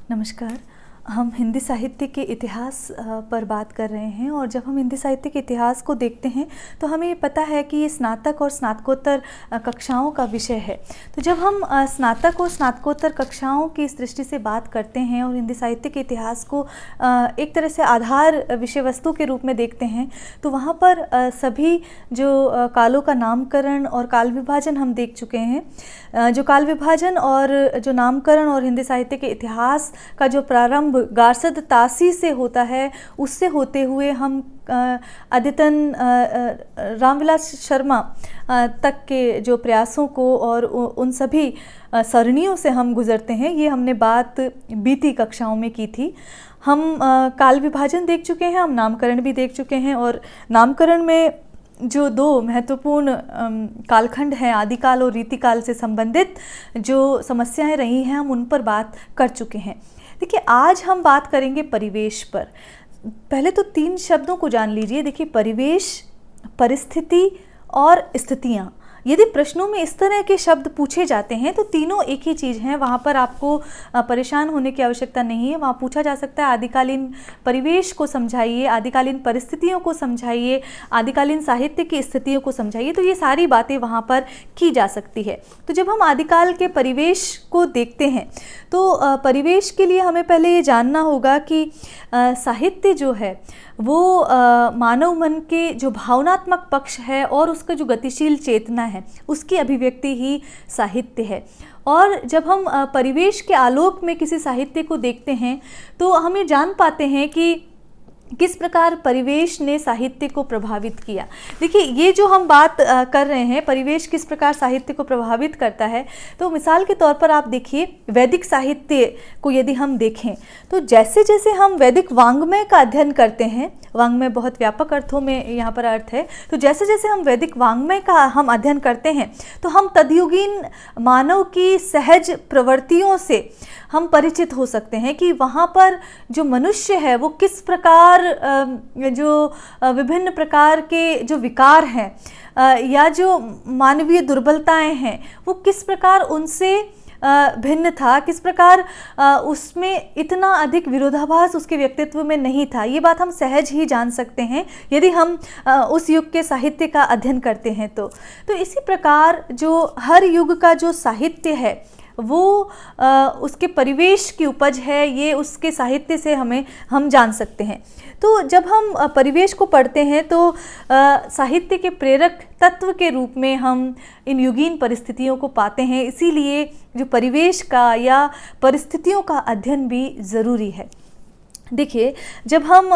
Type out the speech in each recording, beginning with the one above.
नमस्कार। हम हिंदी साहित्य के इतिहास पर बात कर रहे हैं और जब हम हिंदी साहित्य के इतिहास को देखते हैं तो हमें पता है कि ये स्नातक और स्नातकोत्तर कक्षाओं का विषय है। तो जब हम स्नातक और स्नातकोत्तर कक्षाओं की इस दृष्टि से बात करते हैं और हिंदी साहित्य के इतिहास को एक तरह से आधार विषय वस्तु के रूप में देखते हैं तो वहाँ पर सभी जो कालों का नामकरण और काल विभाजन हम देख चुके हैं। जो काल विभाजन और जो नामकरण और हिंदी साहित्य के इतिहास का जो प्रारंभ गार्सद तासी से होता है, उससे होते हुए हम अद्यतन रामविलास शर्मा तक के जो प्रयासों को और उन सभी सरणियों से हम गुजरते हैं। ये हमने बात बीती कक्षाओं में की थी। हम काल विभाजन देख चुके हैं, हम नामकरण भी देख चुके हैं और नामकरण में जो दो महत्वपूर्ण कालखंड हैं, आदिकाल और रीतिकाल से संबंधित जो समस्याएं रही हैं, हम उन पर बात कर चुके हैं। देखिए, आज हम बात करेंगे परिवेश पर। पहले तो 3 शब्दों को जान लीजिए। देखिए, परिवेश, परिस्थिति और स्थितियाँ। यदि प्रश्नों में इस तरह के शब्द पूछे जाते हैं तो तीनों एक ही चीज़ हैं, वहाँ पर आपको परेशान होने की आवश्यकता नहीं है। वहाँ पूछा जा सकता है आदिकालीन परिवेश को समझाइए, आदिकालीन परिस्थितियों को समझाइए, आदिकालीन साहित्य की स्थितियों को समझाइए, तो ये सारी बातें वहाँ पर की जा सकती है। तो जब हम आदिकाल के परिवेश को देखते हैं तो परिवेश के लिए हमें पहले ये जानना होगा कि साहित्य जो है वो मानव मन के जो भावनात्मक पक्ष है और उसका जो गतिशील चेतना है, उसकी अभिव्यक्ति ही साहित्य है। और जब हम परिवेश के आलोक में किसी साहित्य को देखते हैं तो हम ये जान पाते हैं कि किस प्रकार परिवेश ने साहित्य को प्रभावित किया। देखिए, ये जो हम बात कर रहे हैं, परिवेश किस प्रकार साहित्य को प्रभावित करता है, तो मिसाल के तौर पर आप देखिए, वैदिक साहित्य को यदि हम देखें तो जैसे जैसे हम वैदिक वाङ्मय का अध्ययन करते हैं, वाङ्मय बहुत व्यापक अर्थों में यहाँ पर अर्थ है, तो जैसे जैसे हम वैदिक वाङ्मय का हम अध्ययन करते हैं तो हम तदयुगीन मानव की सहज प्रवृत्तियों से हम परिचित हो सकते हैं कि वहाँ पर जो मनुष्य है वो किस प्रकार जो विभिन्न प्रकार के जो विकार हैं या जो मानवीय दुर्बलताएं हैं वो किस प्रकार उनसे भिन्न था, किस प्रकार उसमें इतना अधिक विरोधाभास उसके व्यक्तित्व में नहीं था। ये बात हम सहज ही जान सकते हैं यदि हम उस युग के साहित्य का अध्ययन करते हैं। तो इसी प्रकार जो हर युग का जो साहित्य है वो उसके परिवेश की उपज है, ये उसके साहित्य से हम जान सकते हैं। तो जब हम परिवेश को पढ़ते हैं तो साहित्य के प्रेरक तत्व के रूप में हम इन युगीन परिस्थितियों को पाते हैं। इसीलिए जो परिवेश का या परिस्थितियों का अध्ययन भी ज़रूरी है। देखिए, जब हम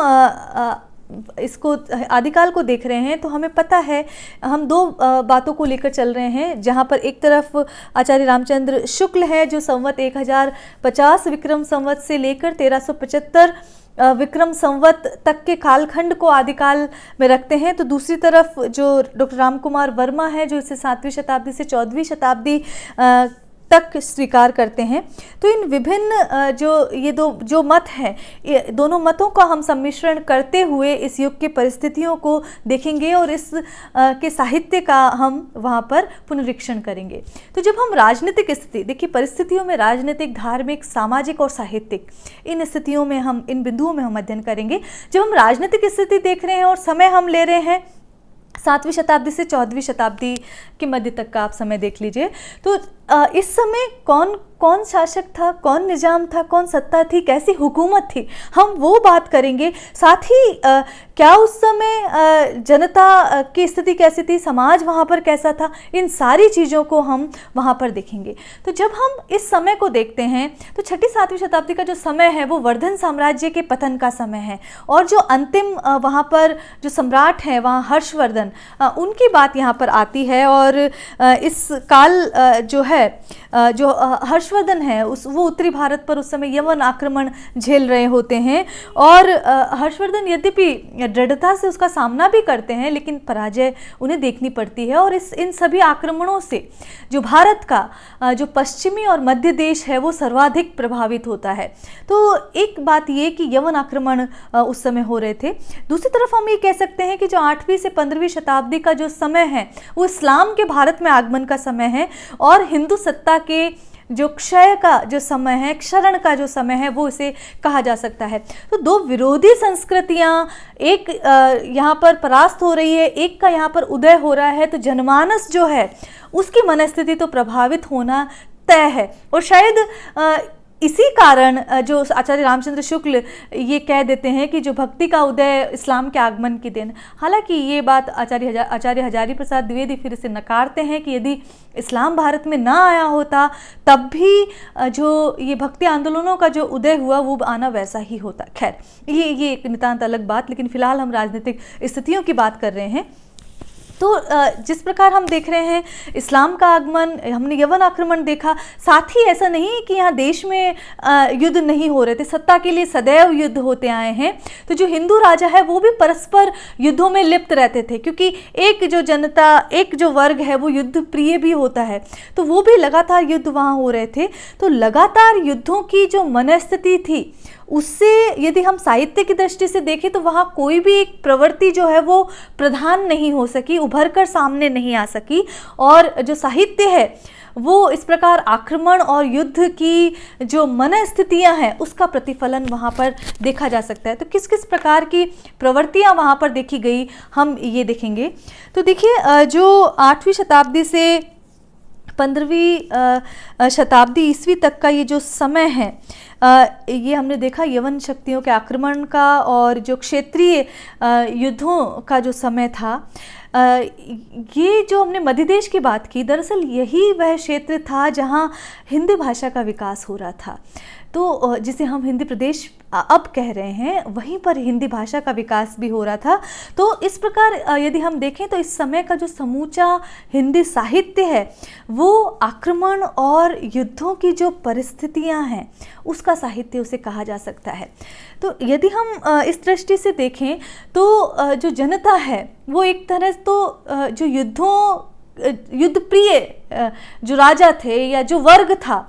इसको आदिकाल को देख रहे हैं तो हमें पता है, हम 2 बातों को लेकर चल रहे हैं, जहाँ पर एक तरफ आचार्य रामचंद्र शुक्ल है जो संवत 1050 विक्रम संवत से लेकर 1375 विक्रम संवत तक के कालखंड को आदिकाल में रखते हैं। तो दूसरी तरफ जो डॉक्टर राम कुमार वर्मा है जो इसे 7वीं शताब्दी से 14वीं शताब्दी तक स्वीकार करते हैं। तो इन विभिन्न ये दो जो मत हैं, ये दोनों मतों का हम सम्मिश्रण करते हुए इस युग के परिस्थितियों को देखेंगे और इस के साहित्य का हम वहाँ पर पुनरीक्षण करेंगे। तो जब हम राजनीतिक स्थिति, देखिए परिस्थितियों में राजनीतिक, धार्मिक, सामाजिक और साहित्यिक, इन स्थितियों में इन बिंदुओं में हम अध्ययन करेंगे। जब हम राजनीतिक स्थिति देख रहे हैं और समय हम ले रहे हैं 7वीं शताब्दी से 14वीं शताब्दी के मध्य तक का आप समय देख लीजिए, तो इस समय कौन शासक था, कौन निजाम था, कौन सत्ता थी, कैसी हुकूमत थी, हम वो बात करेंगे। साथ ही क्या उस समय जनता की स्थिति कैसी थी, समाज वहाँ पर कैसा था, इन सारी चीज़ों को हम वहाँ पर देखेंगे। तो जब हम इस समय को देखते हैं तो 6ठी-7वीं शताब्दी का जो समय है वो वर्धन साम्राज्य के पतन का समय है और जो अंतिम वहाँ पर जो सम्राट हैं वहाँ हर्षवर्धन, उनकी बात यहाँ पर आती है। और इस काल जो है जो हर्षवर्धन है वो उत्तरी भारत पर उस समय यवन आक्रमण झेल रहे होते हैं और हर्षवर्धन यद्यपि दृढ़ता से उसका सामना भी करते हैं लेकिन पराजय उन्हें देखनी पड़ती है। और इन सभी आक्रमणों से जो भारत का जो पश्चिमी और मध्य देश है वो सर्वाधिक प्रभावित होता है। तो एक बात ये कि यवन आक्रमण उस समय हो रहे थे। दूसरी तरफ हम ये कह सकते हैं कि जो 8वीं से 15वीं शताब्दी का जो समय है वो इस्लाम के भारत में आगमन का समय है और हिंदू सत्ता के जो क्षय का जो समय है, क्षरण का जो समय है, वो इसे कहा जा सकता है। तो दो विरोधी संस्कृतियां एक यहाँ पर परास्त हो रही है, एक का यहाँ पर उदय हो रहा है, तो जनमानस जो है उसकी मनस्थिति तो प्रभावित होना तय है। और शायद इसी कारण जो आचार्य रामचंद्र शुक्ल ये कह देते हैं कि जो भक्ति का उदय इस्लाम के आगमन की दिन। हालांकि ये बात आचार्य हजारी प्रसाद द्विवेदी फिर इसे नकारते हैं कि यदि इस्लाम भारत में ना आया होता तब भी जो ये भक्ति आंदोलनों का जो उदय हुआ वो आना वैसा ही होता। खैर ये एक नितांत अलग बात, लेकिन फिलहाल हम राजनीतिक स्थितियों की बात कर रहे हैं। तो जिस प्रकार हम देख रहे हैं इस्लाम का आगमन, हमने यवन आक्रमण देखा, साथ ही ऐसा नहीं कि यहाँ देश में युद्ध नहीं हो रहे थे, सत्ता के लिए सदैव युद्ध होते आए हैं। तो जो हिंदू राजा है वो भी परस्पर युद्धों में लिप्त रहते थे, क्योंकि एक जो जनता, एक जो वर्ग है वो युद्ध प्रिय भी होता है, तो वो भी लगातार युद्ध वहाँ हो रहे थे। तो लगातार युद्धों की जो मनस्थिति थी उससे यदि हम साहित्य की दृष्टि से देखें तो वहाँ कोई भी एक प्रवृत्ति जो है वो प्रधान नहीं हो सकी, उभर कर सामने नहीं आ सकी। और जो साहित्य है वो इस प्रकार आक्रमण और युद्ध की जो मनस्थितियाँ हैं उसका प्रतिफलन वहाँ पर देखा जा सकता है। तो किस किस प्रकार की प्रवृत्तियाँ वहाँ पर देखी गई हम ये देखेंगे। तो देखिए जो 8वीं शताब्दी से 15वीं शताब्दी ईस्वी तक का ये जो समय है, ये हमने देखा यवन शक्तियों के आक्रमण का और जो क्षेत्रीय युद्धों का जो समय था। ये जो हमने मध्य देश की बात की, दरअसल यही वह क्षेत्र था जहाँ हिंदी भाषा का विकास हो रहा था। तो जिसे हम हिंदी प्रदेश अब कह रहे हैं, वहीं पर हिंदी भाषा का विकास भी हो रहा था। तो इस प्रकार यदि हम देखें तो इस समय का जो समूचा हिंदी साहित्य है वो आक्रमण और युद्धों की जो परिस्थितियां हैं उसका साहित्य उसे कहा जा सकता है। तो यदि हम इस दृष्टि से देखें तो जो जनता है वो एक तरह तो जो युद्ध प्रिय जो राजा थे या जो वर्ग था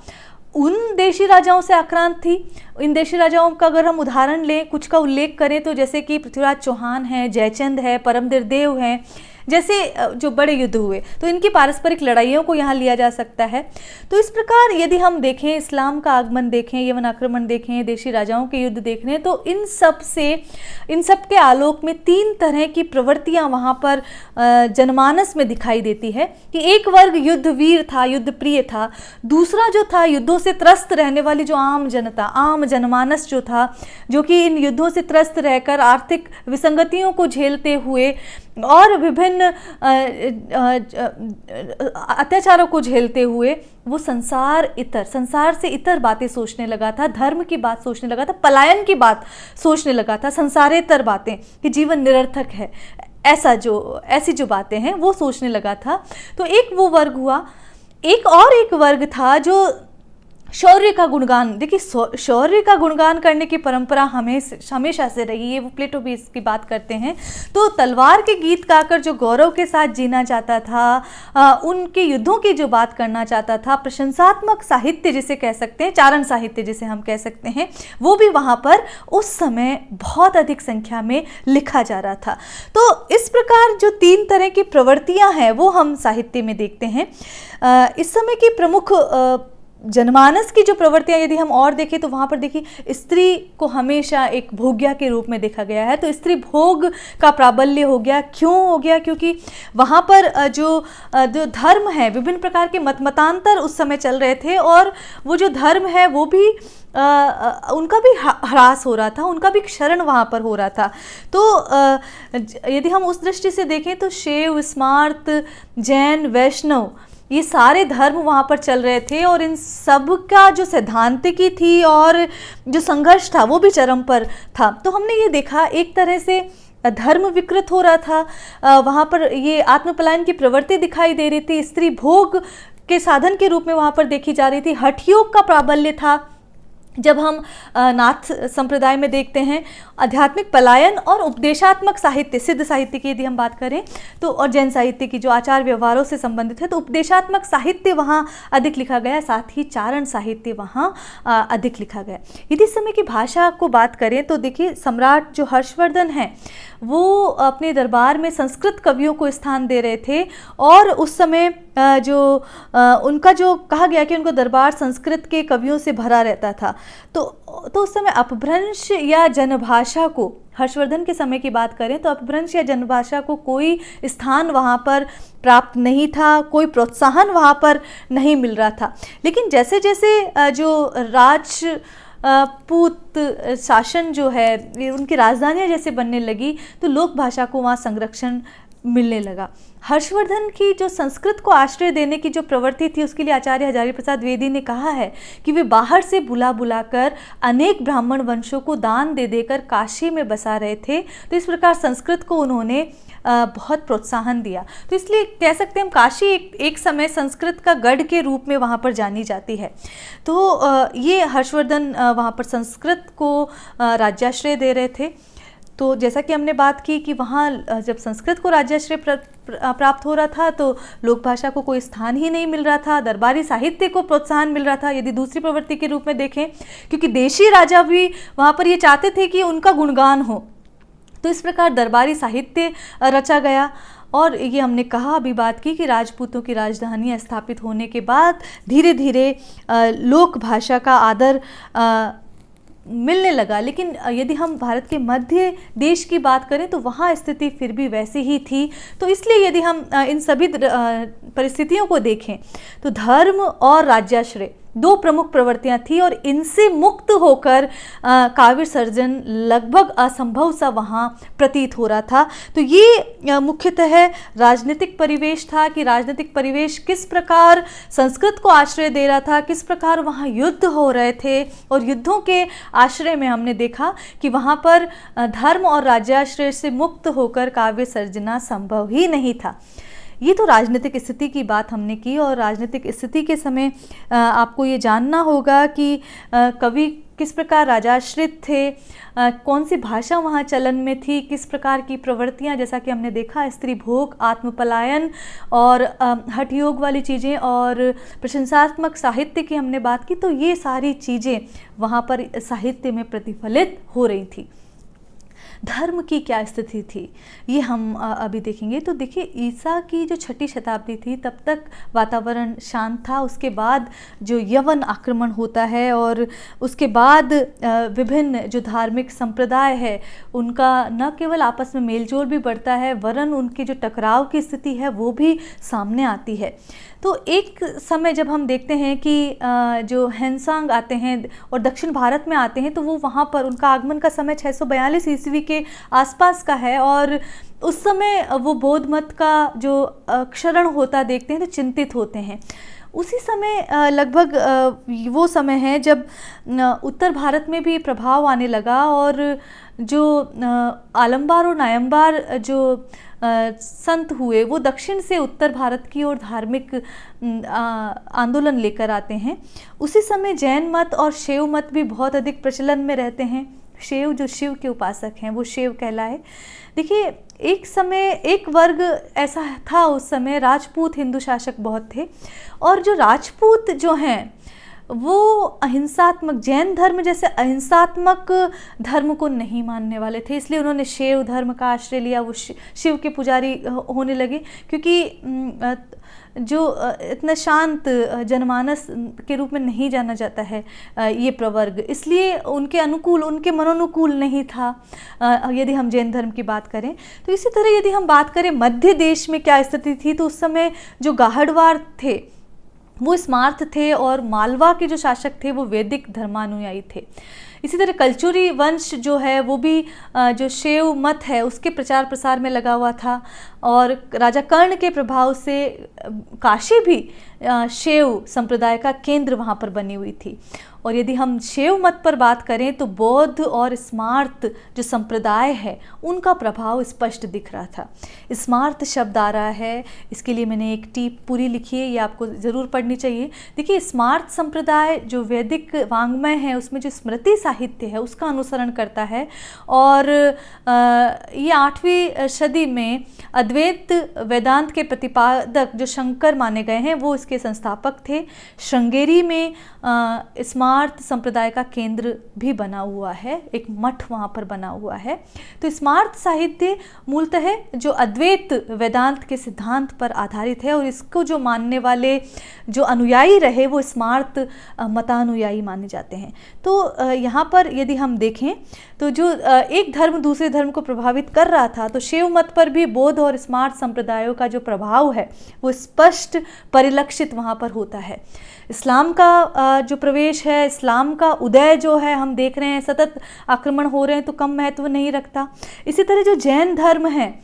उन देशी राजाओं से आक्रांत थी। इन देशी राजाओं का अगर हम उदाहरण लें, कुछ का उल्लेख करें तो जैसे कि पृथ्वीराज चौहान है, जयचंद है, परमदीर देव हैं, जैसे जो बड़े युद्ध हुए, तो इनकी पारस्परिक लड़ाइयों को यहाँ लिया जा सकता है। तो इस प्रकार यदि हम देखें, इस्लाम का आगमन देखें, यवन आक्रमण देखें, देशी राजाओं के युद्ध देख रहे हैं, तो इन सब के आलोक में 3 तरह की प्रवृत्तियाँ वहाँ पर जनमानस में दिखाई देती है कि एक वर्ग युद्ध वीर था, युद्ध प्रिय था, दूसरा जो था युद्धों से त्रस्त रहने वाली जो आम जनता, आम जनमानस जो था, जो कि इन युद्धों से त्रस्त रहकर आर्थिक विसंगतियों को झेलते हुए और विभिन्न अत्याचारों को झेलते हुए वो संसार से इतर बातें सोचने लगा था, धर्म की बात सोचने लगा था, पलायन की बात सोचने लगा था, संसारेतर बातें कि जीवन निरर्थक है, ऐसी जो बातें हैं वो सोचने लगा था। तो एक वो वर्ग हुआ। एक वर्ग था जो शौर्य का गुणगान, देखिए शौर्य का गुणगान करने की परंपरा हमेशा से रही है, वो प्लेटो भी इसकी बात करते हैं। तो तलवार के गीत गाकर जो गौरव के साथ जीना चाहता था, उनके युद्धों की जो बात करना चाहता था, प्रशंसात्मक साहित्य जिसे कह सकते हैं, चारण साहित्य जिसे हम कह सकते हैं, वो भी वहाँ पर उस समय बहुत अधिक संख्या में लिखा जा रहा था। तो इस प्रकार जो 3 तरह की प्रवृत्तियाँ हैं वो हम साहित्य में देखते हैं। इस समय की प्रमुख जनमानस की जो प्रवृत्तियाँ यदि हम और देखें तो वहाँ पर देखिए स्त्री को हमेशा एक भोग्या के रूप में देखा गया है। तो स्त्री भोग का प्राबल्य हो गया। क्यों हो गया? क्योंकि वहाँ पर जो धर्म है, विभिन्न प्रकार के मतांतर उस समय चल रहे थे और वो जो धर्म है वो भी उनका भी ह्रास हो रहा था, उनका भी क्षरण वहाँ पर हो रहा था। तो यदि हम उस दृष्टि से देखें तो शैव, स्मार्त, जैन, वैष्णव, ये सारे धर्म वहाँ पर चल रहे थे और इन सब का जो सैद्धांतिकी थी और जो संघर्ष था वो भी चरम पर था। तो हमने ये देखा एक तरह से धर्म विकृत हो रहा था, वहाँ पर ये आत्मपलायन की प्रवृत्ति दिखाई दे रही थी, स्त्री भोग के साधन के रूप में वहाँ पर देखी जा रही थी, हठयोग का प्राबल्य था, जब हम नाथ संप्रदाय में देखते हैं, आध्यात्मिक पलायन और उपदेशात्मक साहित्य, सिद्ध साहित्य की यदि हम बात करें तो, और जैन साहित्य की जो आचार व्यवहारों से संबंधित है, तो उपदेशात्मक साहित्य वहाँ अधिक लिखा गया, साथ ही चारण साहित्य वहाँ अधिक लिखा गया। यदि इस समय की भाषा को बात करें तो देखिए, सम्राट जो हर्षवर्धन हैं वो अपने दरबार में संस्कृत कवियों को स्थान दे रहे थे, और उस समय उनका जो कहा गया कि उनको दरबार संस्कृत के कवियों से भरा रहता था, तो उस समय अपभ्रंश या जनभाषा को, हर्षवर्धन के समय की बात करें तो अपभ्रंश या जनभाषा को कोई स्थान वहाँ पर प्राप्त नहीं था, कोई प्रोत्साहन वहाँ पर नहीं मिल रहा था। लेकिन जैसे जैसे जो राजपूत शासन जो है, उनकी राजधानियाँ जैसे बनने लगी, तो लोक भाषा को वहाँ संरक्षण मिलने लगा। हर्षवर्धन की जो संस्कृत को आश्रय देने की जो प्रवृत्ति थी, उसके लिए आचार्य हजारी प्रसाद द्विवेदी ने कहा है कि वे बाहर से बुला बुलाकर अनेक ब्राह्मण वंशों को दान दे देकर काशी में बसा रहे थे। तो इस प्रकार संस्कृत को उन्होंने बहुत प्रोत्साहन दिया। तो इसलिए कह सकते हैं हम, काशी एक समय संस्कृत का गढ़ के रूप में वहाँ पर जानी जाती है। तो ये हर्षवर्धन वहाँ पर संस्कृत को राज्याश्रय दे रहे थे। तो जैसा कि हमने बात की कि वहाँ जब संस्कृत को राज्याश्रय प्राप्त हो रहा था, तो लोक भाषा को कोई स्थान ही नहीं मिल रहा था, दरबारी साहित्य को प्रोत्साहन मिल रहा था, यदि दूसरी प्रवृत्ति के रूप में देखें, क्योंकि देशी राजा भी वहाँ पर ये चाहते थे कि उनका गुणगान हो। तो इस प्रकार दरबारी साहित्य रचा गया। और ये हमने कहा, अभी बात की कि राजपूतों की राजधानी स्थापित होने के बाद धीरे धीरे लोक भाषा का आदर मिलने लगा। लेकिन यदि हम भारत के मध्य देश की बात करें तो वहाँ स्थिति फिर भी वैसी ही थी। तो इसलिए यदि हम इन सभी परिस्थितियों को देखें तो धर्म और राज्याश्रय दो प्रमुख प्रवृत्तियां थी, और इनसे मुक्त होकर काव्य सर्जन लगभग असंभव सा वहाँ प्रतीत हो रहा था। तो ये मुख्यतः राजनीतिक परिवेश था कि राजनीतिक परिवेश किस प्रकार संस्कृत को आश्रय दे रहा था, किस प्रकार वहाँ युद्ध हो रहे थे, और युद्धों के आश्रय में हमने देखा कि वहाँ पर धर्म और राज्याश्रय से मुक्त होकर काव्य सर्जना संभव ही नहीं था। ये तो राजनीतिक स्थिति की बात हमने की, और राजनीतिक स्थिति के समय आपको ये जानना होगा कि कवि किस प्रकार राजाश्रित थे, कौन सी भाषा वहाँ चलन में थी, किस प्रकार की प्रवृत्तियाँ, जैसा कि हमने देखा स्त्री भोग, आत्मपलायन और हठ योग वाली चीज़ें, और प्रशंसात्मक साहित्य की हमने बात की। तो ये सारी चीज़ें वहाँ पर साहित्य में प्रतिफलित हो रही थी। धर्म की क्या स्थिति थी ये हम अभी देखेंगे। तो देखिए, ईसा की जो 6ठी शताब्दी थी तब तक वातावरण शांत था। उसके बाद जो यवन आक्रमण होता है, और उसके बाद विभिन्न जो धार्मिक संप्रदाय है उनका न केवल आपस में मेलजोल भी बढ़ता है, वरन उनकी जो टकराव की स्थिति है वो भी सामने आती है। तो एक समय जब हम देखते हैं कि जो हैनसांग आते हैं और दक्षिण भारत में आते हैं, तो वो वहाँ पर उनका आगमन का समय 642 ईस्वी के आसपास का है, और उस समय वो बौद्ध मत का जो क्षरण होता देखते हैं तो चिंतित होते हैं। उसी समय लगभग वो समय है जब उत्तर भारत में भी प्रभाव आने लगा, और जो आलमबार और नायंबार जो संत हुए वो दक्षिण से उत्तर भारत की ओर धार्मिक आंदोलन लेकर आते हैं। उसी समय जैन मत और शैव मत भी बहुत अधिक प्रचलन में रहते हैं। शैव जो शिव के उपासक हैं वो शैव कहलाए। देखिए, एक समय एक वर्ग ऐसा था, उस समय राजपूत हिंदू शासक बहुत थे, और जो राजपूत जो हैं वो अहिंसात्मक, जैन धर्म जैसे अहिंसात्मक धर्म को नहीं मानने वाले थे, इसलिए उन्होंने शैव धर्म का आश्रय लिया। वो शिव के पुजारी होने लगे, क्योंकि जो इतना शांत जनमानस के रूप में नहीं जाना जाता है ये प्रवर्ग, इसलिए उनके अनुकूल, उनके मनोनुकूल नहीं था यदि हम जैन धर्म की बात करें। तो इसी तरह यदि हम बात करें मध्य देश में क्या स्थिति थी, तो उस समय जो गाहड़वार थे वो स्मार्थ थे, और मालवा के जो शासक थे वो वैदिक धर्मानुयायी थे। इसी तरह कलचुरी वंश जो है वो भी जो शैव मत है उसके प्रचार प्रसार में लगा हुआ था, और राजा कर्ण के प्रभाव से काशी भी शैव संप्रदाय का केंद्र वहाँ पर बनी हुई थी। और यदि हम शैव मत पर बात करें तो बौद्ध और स्मार्त जो संप्रदाय है उनका प्रभाव स्पष्ट दिख रहा था। स्मार्त शब्द आ रहा है, इसके लिए मैंने एक टीप पूरी लिखी है, ये आपको ज़रूर पढ़नी चाहिए। देखिए, स्मार्त संप्रदाय जो वैदिक वाङ्मय है उसमें जो स्मृति साहित्य है उसका अनुसरण करता है, और ये 8वीं सदी में अद्वैत वेदांत के प्रतिपादक जो शंकर माने गए हैं वो इसके संस्थापक थे। श्रृंगेरी में स्मार्त संप्रदाय का केंद्र भी बना हुआ है, एक मठ वहाँ पर बना हुआ है। तो स्मार्त साहित्य मूलतः जो अद्वैत वेदांत के सिद्धांत पर आधारित है, और इसको जो मानने वाले जो अनुयायी रहे वो स्मार्त मतानुयायी माने जाते हैं। तो यहाँ पर यदि हम देखें तो जो एक धर्म दूसरे धर्म को प्रभावित कर रहा था, तो शैव मत पर भी बौद्ध और स्मार्त संप्रदायों का जो प्रभाव है वो स्पष्ट परिलक्षित वहाँ पर होता है। इस्लाम का जो प्रवेश है, इस्लाम का उदय जो है हम देख रहे हैं, सतत आक्रमण हो रहे हैं तो कम महत्व नहीं रखता। इसी तरह जो जैन धर्म है,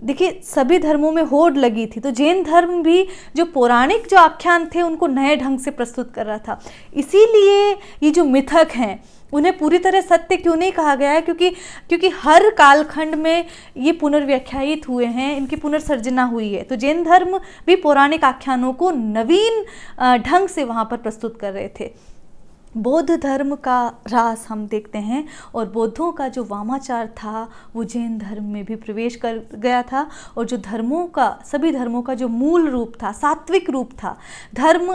देखिए सभी धर्मों में होड़ लगी थी, तो जैन धर्म भी जो पौराणिक जो आख्यान थे उनको नए ढंग से प्रस्तुत कर रहा था। इसीलिए ये जो मिथक हैं उन्हें पूरी तरह सत्य क्यों नहीं कहा गया है, क्योंकि हर कालखंड में ये पुनर्व्याख्यायित हुए हैं, इनकी पुनर्सर्जना हुई है। तो जैन धर्म भी पौराणिक आख्यानों को नवीन ढंग से वहाँ पर प्रस्तुत कर रहे थे। बौद्ध धर्म का ह्रास हम देखते हैं, और बौद्धों का जो वामाचार था वो जैन धर्म में भी प्रवेश कर गया था, और जो धर्मों का, सभी धर्मों का जो मूल रूप था, सात्विक रूप था। धर्म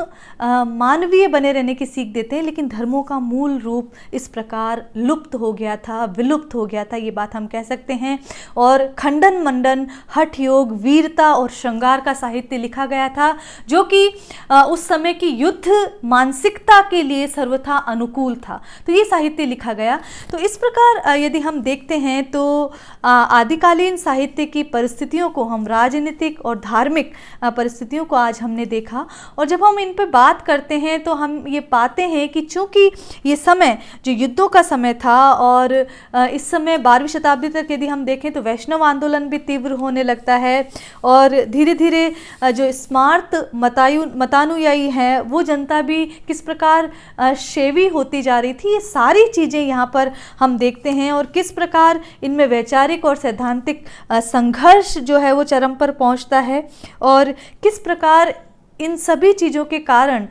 मानवीय बने रहने की सीख देते हैं, लेकिन धर्मों का मूल रूप इस प्रकार लुप्त हो गया था, विलुप्त हो गया था, ये बात हम कह सकते हैं। और खंडन मंडन, हठ योग, वीरता और श्रृंगार का साहित्य लिखा गया था, जो कि उस समय की युद्ध मानसिकता के लिए सर्वथा अनुकूल था। तो ये साहित्य लिखा गया। तो इस प्रकार यदि हम देखते हैं तो आदिकालीन साहित्य की परिस्थितियों को, हम राजनीतिक और धार्मिक परिस्थितियों को आज हमने देखा, और जब हम इन पर बात करते हैं तो हम ये पाते हैं कि चूंकि ये समय जो युद्धों का समय था, और इस समय 12वीं शताब्दी तक यदि हम देखें तो वैष्णव आंदोलन भी तीव्र होने लगता है, और धीरे धीरे जो स्मार्त मतानुयायी हैं वो जनता भी किस प्रकार शैवी होती जा रही थी, ये सारी चीज़ें यहाँ पर हम देखते हैं, और किस प्रकार इनमें वैचारिक और सैद्धांतिक संघर्ष जो है वो चरम पर पहुँचता है, और किस प्रकार इन सभी चीज़ों के कारण,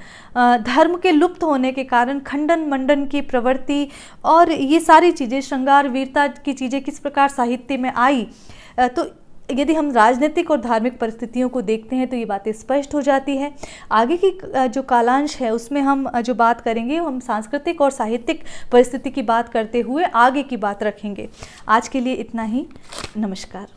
धर्म के लुप्त होने के कारण खंडन मंडन की प्रवृत्ति और ये सारी चीज़ें, श्रृंगार वीरता की चीज़ें किस प्रकार साहित्य में आई। तो यदि हम राजनीतिक और धार्मिक परिस्थितियों को देखते हैं तो ये बातें स्पष्ट हो जाती है। आगे की जो कालांश है उसमें हम जो बात करेंगे, हम सांस्कृतिक और साहित्यिक परिस्थिति की बात करते हुए आगे की बात रखेंगे। आज के लिए इतना ही। नमस्कार।